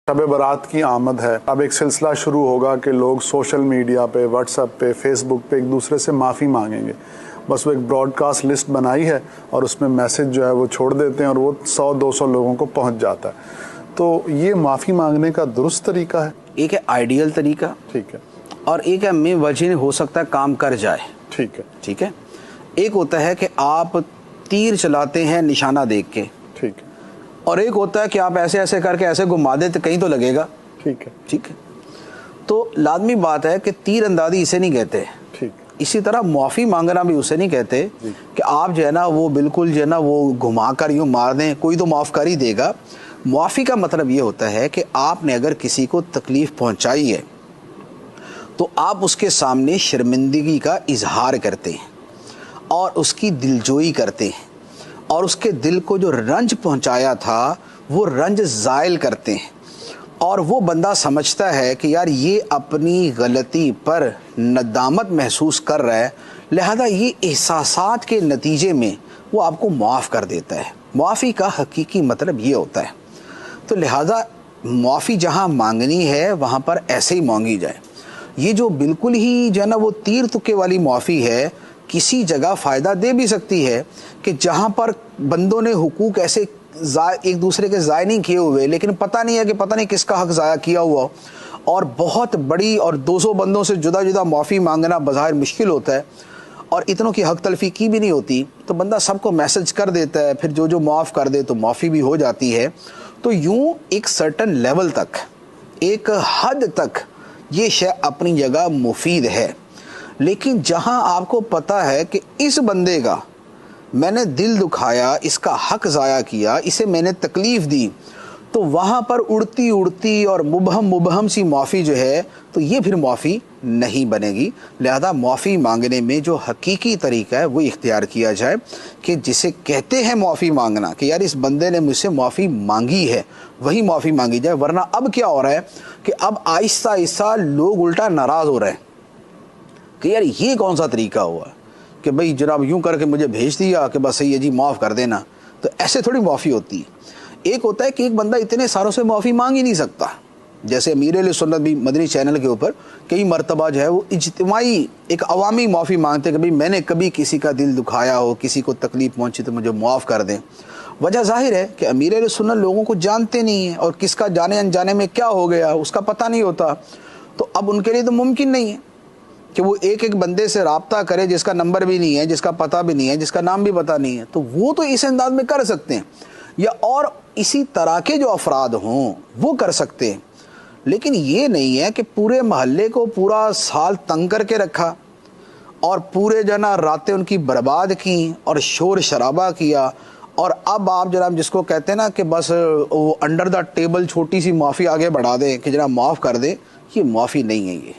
شب برات کی آمد ہے. اب ایک سلسلہ شروع ہوگا کہ لوگ سوشل میڈیا پہ، واٹس ایپ پہ، فیس بک پہ ایک دوسرے سے معافی مانگیں گے. بس وہ ایک براڈ کاسٹ لسٹ بنائی ہے اور اس میں میسج جو ہے وہ چھوڑ دیتے ہیں اور وہ 100-200 لوگوں کو پہنچ جاتا ہے. تو یہ معافی مانگنے کا درست طریقہ ہے؟ ایک ہے آئیڈیل طریقہ، ٹھیک ہے، اور ایک ہے میں وجہ ہو سکتا ہے کام کر جائے. ٹھیک ہے، ٹھیک ہے. ایک ہوتا ہے کہ آپ تیر چلاتے ہیں نشانہ دیکھ کے، ٹھیک ہے، اور ایک ہوتا ہے کہ آپ ایسے ایسے کر کے ایسے گھما دیں تو کہیں تو لگے گا. ٹھیک ہے، ٹھیک ہے. تو لازمی بات ہے کہ تیر اندازی اسے نہیں کہتے. ٹھیک. اسی طرح معافی مانگنا بھی اسے نہیں کہتے جی. کہ آپ جو ہے نا وہ بالکل جو ہے نا وہ گھما کر یوں مار دیں، کوئی تو معاف کر ہی دے گا. معافی کا مطلب یہ ہوتا ہے کہ آپ نے اگر کسی کو تکلیف پہنچائی ہے تو آپ اس کے سامنے شرمندگی کا اظہار کرتے ہیں اور اس کی دلجوئی کرتے ہیں اور اس کے دل کو جو رنج پہنچایا تھا وہ رنج زائل کرتے ہیں، اور وہ بندہ سمجھتا ہے کہ یار یہ اپنی غلطی پر ندامت محسوس کر رہا ہے، لہذا یہ احساسات کے نتیجے میں وہ آپ کو معاف کر دیتا ہے. معافی کا حقیقی مطلب یہ ہوتا ہے. تو لہذا معافی جہاں مانگنی ہے وہاں پر ایسے ہی مانگی جائے. یہ جو بالکل ہی جو ہے نا وہ تیر تکے والی معافی ہے، کسی جگہ فائدہ دے بھی سکتی ہے کہ جہاں پر بندوں نے حقوق ایسے ایک دوسرے کے ضائع نہیں کیے ہوئے، لیکن پتہ نہیں ہے کہ پتہ نہیں کس کا حق ضائع کیا ہوا، اور بہت بڑی اور 200 بندوں سے جدا جدا معافی مانگنا بظاہر مشکل ہوتا ہے اور اتنوں کی حق تلفی کی بھی نہیں ہوتی، تو بندہ سب کو میسج کر دیتا ہے، پھر جو معاف کر دے تو معافی بھی ہو جاتی ہے. تو یوں ایک سرٹن لیول تک، ایک حد تک یہ شے اپنی جگہ مفید ہے. لیکن جہاں آپ کو پتہ ہے کہ اس بندے کا میں نے دل دکھایا، اس کا حق ضائع کیا، اسے میں نے تکلیف دی، تو وہاں پر اڑتی اڑتی اور مبہم سی معافی جو ہے تو یہ پھر معافی نہیں بنے گی. لہذا معافی مانگنے میں جو حقیقی طریقہ ہے وہ اختیار کیا جائے کہ جسے کہتے ہیں معافی مانگنا، کہ یار اس بندے نے مجھ سے معافی مانگی ہے، وہی معافی مانگی جائے. ورنہ اب کیا ہو رہا ہے کہ اب آہستہ آہستہ لوگ الٹا ناراض ہو رہے ہیں کہ یار یہ کون سا طریقہ ہوا کہ بھئی جناب یوں کر کے مجھے بھیج دیا کہ بس صحیح ہے جی معاف کر دینا. تو ایسے تھوڑی معافی ہوتی ہے. ایک ہوتا ہے کہ ایک بندہ اتنے سالوں سے معافی مانگ ہی نہیں سکتا، جیسے امیر اہل سنت بھی مدنی چینل کے اوپر کئی مرتبہ جو ہے وہ اجتماعی ایک عوامی معافی مانگتے کہ بھئی میں نے کبھی کسی کا دل دکھایا ہو، کسی کو تکلیف پہنچی تو مجھے معاف کر دیں. وجہ ظاہر ہے کہ امیر اہل سنت لوگوں کو جانتے نہیں ہیں اور کس کا جانے انجانے میں کیا ہو گیا اس کا پتہ نہیں ہوتا. تو اب ان کے لیے تو ممکن نہیں ہے کہ وہ ایک ایک بندے سے رابطہ کرے جس کا نمبر بھی نہیں ہے، جس کا پتہ بھی نہیں ہے، جس کا نام بھی پتہ نہیں ہے. تو وہ تو اس انداز میں کر سکتے ہیں، یا اور اسی طرح کے جو افراد ہوں وہ کر سکتے ہیں. لیکن یہ نہیں ہے کہ پورے محلے کو پورا سال تنگ کر کے رکھا اور پورے جنا راتیں ان کی برباد کی اور شور شرابہ کیا، اور اب آپ جناب جس کو کہتے ہیں نا کہ بس وہ انڈر دا ٹیبل چھوٹی سی معافی آگے بڑھا دیں کہ جناب معاف کر دیں. یہ معافی نہیں ہے. یہ